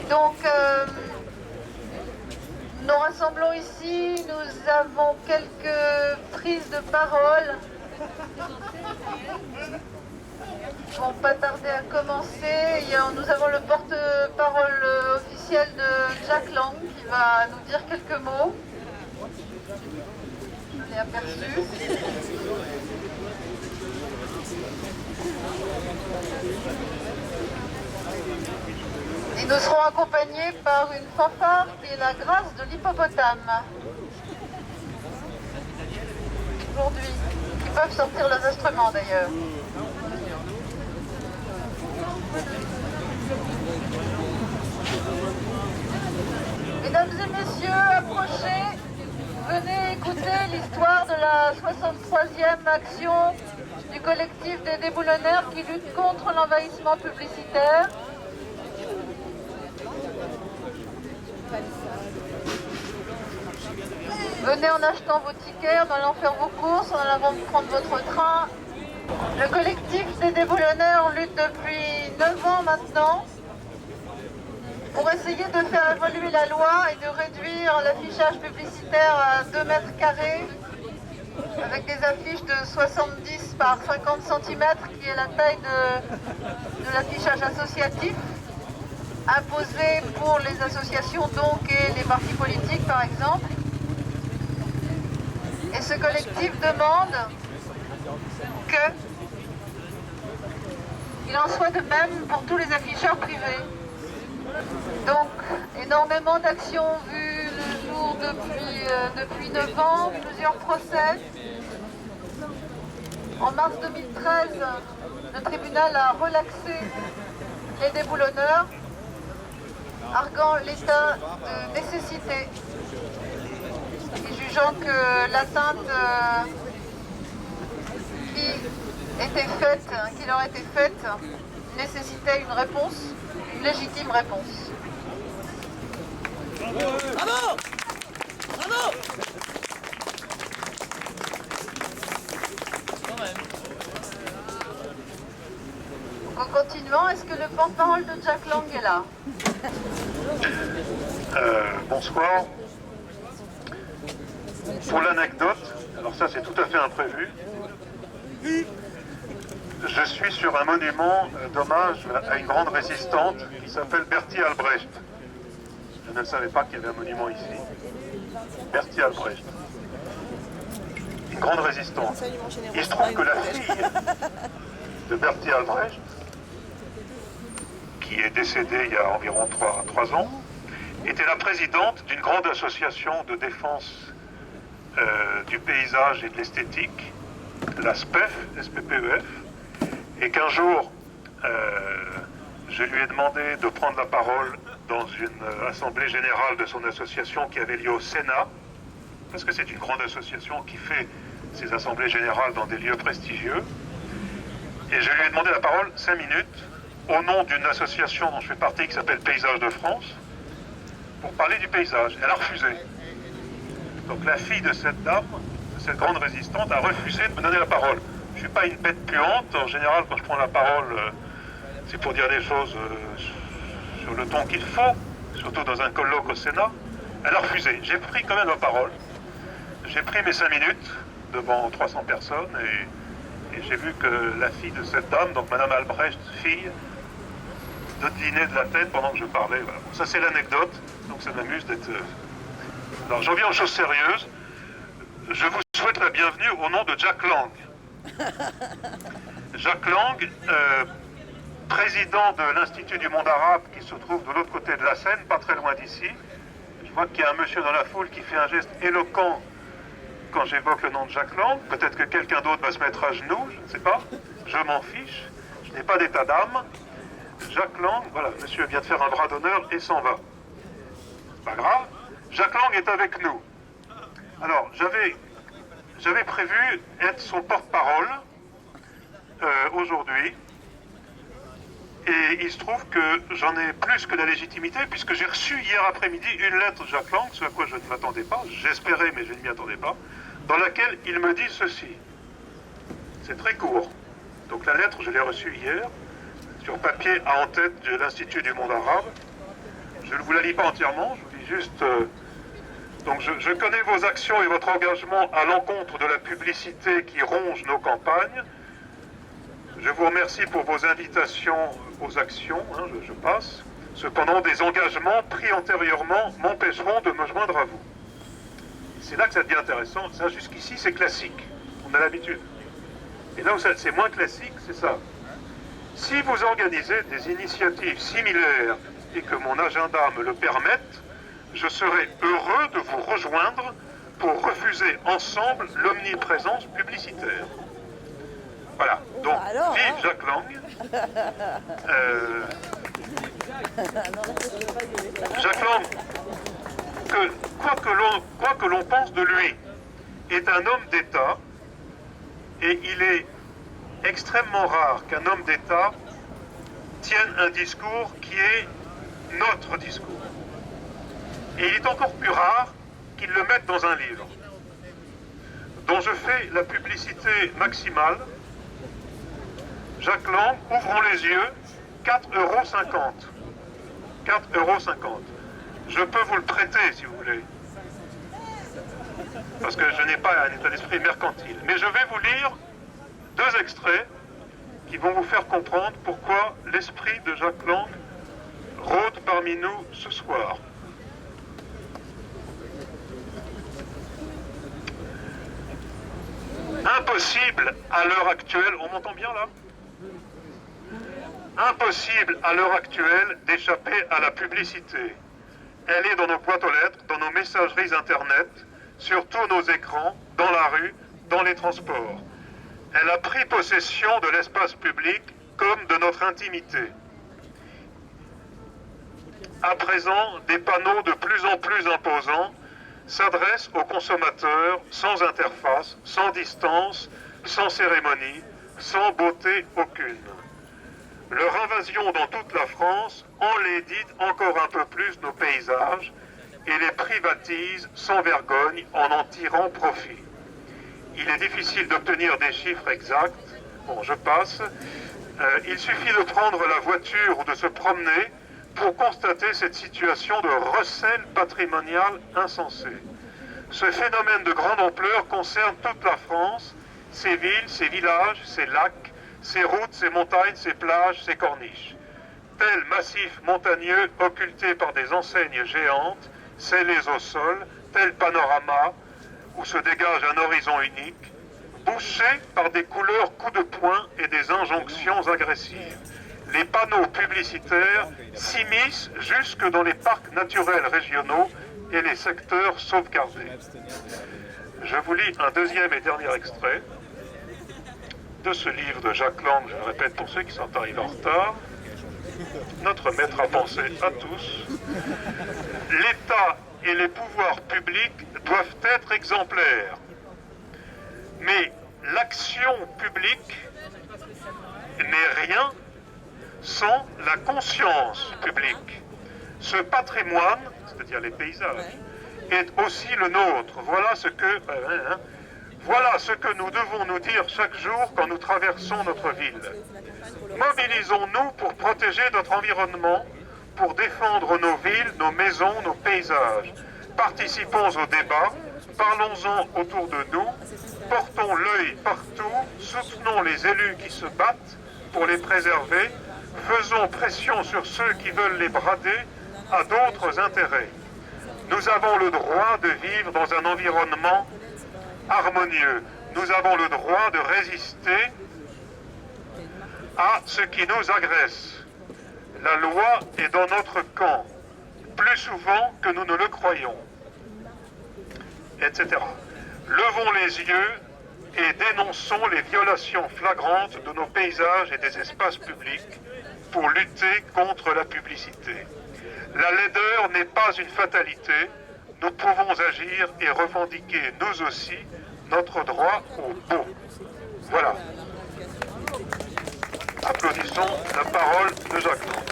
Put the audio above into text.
Donc, nous rassemblons ici, nous avons quelques prises de parole. Ils vont pas tarder à commencer. Nous avons le porte-parole officiel de Jack Lang qui va nous dire quelques mots. Je l'ai aperçu. Et nous serons accompagnés par une fanfare qui est la grâce de l'hippopotame. Aujourd'hui, ils peuvent sortir leurs instruments d'ailleurs. Mesdames et messieurs, approchez, venez écouter l'histoire de la 63e action du collectif des déboulonneurs qui lutte contre l'envahissement publicitaire. Venez en achetant vos tickets, en allant faire vos courses, en allant prendre votre train. Le collectif des déboulonneurs lutte depuis 9 ans maintenant pour essayer de faire évoluer la loi et de réduire l'affichage publicitaire à 2 mètres carrés avec des affiches de 70 par 50 cm qui est la taille de l'affichage associatif imposé pour les associations donc et les partis politiques par exemple. Et ce collectif demande qu'il en soit de même pour tous les afficheurs privés. Donc, énormément d'actions vues le jour depuis 9 ans, plusieurs procès. En mars 2013, le tribunal a relaxé les déboulonneurs, arguant l'état de nécessité et jugeant que l'atteinte qui leur était faite nécessitait une réponse, une légitime réponse. Bravo! Bravo! Donc en continuant, est-ce que le porte-parole de Jack Lang est là? Bonsoir. Pour l'anecdote, alors ça c'est tout à fait imprévu, je suis sur un monument d'hommage à une grande résistante qui s'appelle Bertie Albrecht. Je ne savais pas qu'il y avait un monument ici. Bertie Albrecht. Une grande résistante. Il se trouve que la fille de Bertie Albrecht, qui est décédée il y a environ 3 ans, était la présidente d'une grande association de défense du paysage et de l'esthétique, la SPEF, SPPEF, et qu'un jour, je lui ai demandé de prendre la parole dans une assemblée générale de son association qui avait lieu au Sénat, parce que c'est une grande association qui fait ses assemblées générales dans des lieux prestigieux, et je lui ai demandé la parole 5 minutes au nom d'une association dont je fais partie qui s'appelle Paysage de France, pour parler du paysage. Elle a refusé. Donc la fille de cette dame, de cette grande résistante, a refusé de me donner la parole. Je ne suis pas une bête puante. En général, quand je prends la parole, c'est pour dire des choses sur le ton qu'il faut, surtout dans un colloque au Sénat. Elle a refusé. J'ai pris quand même la parole. J'ai pris mes 5 minutes devant 300 personnes et j'ai vu que la fille de cette dame, donc Madame Albrecht, fille, dodelinait de la tête pendant que je parlais. Voilà. Bon, ça c'est l'anecdote, donc ça m'amuse d'être... Alors j'en viens aux choses sérieuses. Je vous souhaite la bienvenue au nom de Jack Lang. Jack Lang, président de l'Institut du monde arabe qui se trouve de l'autre côté de la Seine, pas très loin d'ici. Je vois qu'il y a un monsieur dans la foule qui fait un geste éloquent quand j'évoque le nom de Jack Lang. Peut-être que quelqu'un d'autre va se mettre à genoux, je ne sais pas. Je m'en fiche. Je n'ai pas d'état d'âme. Jack Lang, voilà, monsieur vient de faire un bras d'honneur et s'en va. C'est pas grave. Jack Lang est avec nous. Alors, j'avais prévu être son porte-parole aujourd'hui. Et il se trouve que j'en ai plus que la légitimité, puisque j'ai reçu hier après-midi une lettre de Jack Lang, ce à quoi je ne m'attendais pas, j'espérais mais je ne m'y attendais pas, dans laquelle il me dit ceci. C'est très court. Donc la lettre, je l'ai reçue hier, sur papier à en tête de l'Institut du monde arabe. vous la lis pas entièrement, je vous lis juste... donc je connais vos actions et votre engagement à l'encontre de la publicité qui ronge nos campagnes. Je vous remercie pour vos invitations aux actions, hein, je passe. Cependant, des engagements pris antérieurement m'empêcheront de me joindre à vous. C'est là que ça devient intéressant. Ça, jusqu'ici, c'est classique. On a l'habitude. Et là où c'est moins classique, c'est ça. Si vous organisez des initiatives similaires et que mon agenda me le permette, je serai heureux de vous rejoindre pour refuser ensemble l'omniprésence publicitaire. Voilà. Donc, alors, vive hein. Jacques Lang. Jacques Lang, quoi que l'on pense de lui, est un homme d'État, et il est extrêmement rare qu'un homme d'État tienne un discours qui est notre discours. Et il est encore plus rare qu'il le mette dans un livre, dont je fais la publicité maximale. Jacques Lang, ouvrons les yeux, 4,50 €. 4,50 €. Je peux vous le prêter si vous voulez. Parce que je n'ai pas un état d'esprit mercantile. Mais je vais vous lire 2 extraits qui vont vous faire comprendre pourquoi l'esprit de Jacques Lang rôde parmi nous ce soir. Impossible à l'heure actuelle, on m'entend bien là? Impossible à l'heure actuelle d'échapper à la publicité. Elle est dans nos boîtes aux lettres, dans nos messageries internet, sur tous nos écrans, dans la rue, dans les transports. Elle a pris possession de l'espace public comme de notre intimité. À présent, des panneaux de plus en plus imposants s'adressent aux consommateurs sans interface, sans distance, sans cérémonie, sans beauté aucune. Leur invasion dans toute la France enlaidit encore un peu plus nos paysages et les privatise sans vergogne en tirant profit. Il est difficile d'obtenir des chiffres exacts. Bon, je passe. Il suffit de prendre la voiture ou de se promener pour constater cette situation de recel patrimonial insensé. Ce phénomène de grande ampleur concerne toute la France, ses villes, ses villages, ses lacs, ses routes, ses montagnes, ses plages, ses corniches. Tel massif montagneux occulté par des enseignes géantes, scellées au sol, tel panorama où se dégage un horizon unique, bouché par des couleurs coups de poing et des injonctions agressives. Les panneaux publicitaires s'immiscent jusque dans les parcs naturels régionaux et les secteurs sauvegardés. Je vous lis un deuxième et dernier extrait de ce livre de Jacques Lang, je le répète pour ceux qui sont arrivés en retard. Notre maître à penser à tous. L'État et les pouvoirs publics doivent être exemplaires. Mais l'action publique n'est rien sans la conscience publique. Ce patrimoine, c'est-à-dire les paysages, est aussi le nôtre. Voilà ce que nous devons nous dire chaque jour quand nous traversons notre ville. Mobilisons-nous pour protéger notre environnement, pour défendre nos villes, nos maisons, nos paysages. Participons au débat, parlons-en autour de nous, portons l'œil partout, soutenons les élus qui se battent pour les préserver, faisons pression sur ceux qui veulent les brader à d'autres intérêts. Nous avons le droit de vivre dans un environnement harmonieux. Nous avons le droit de résister à ce qui nous agresse. La loi est dans notre camp, plus souvent que nous ne le croyons, etc. Levons les yeux et dénonçons les violations flagrantes de nos paysages et des espaces publics pour lutter contre la publicité. La laideur n'est pas une fatalité. Nous pouvons agir et revendiquer, nous aussi, notre droit au beau. Voilà. Applaudissons la parole de Jacques Lang.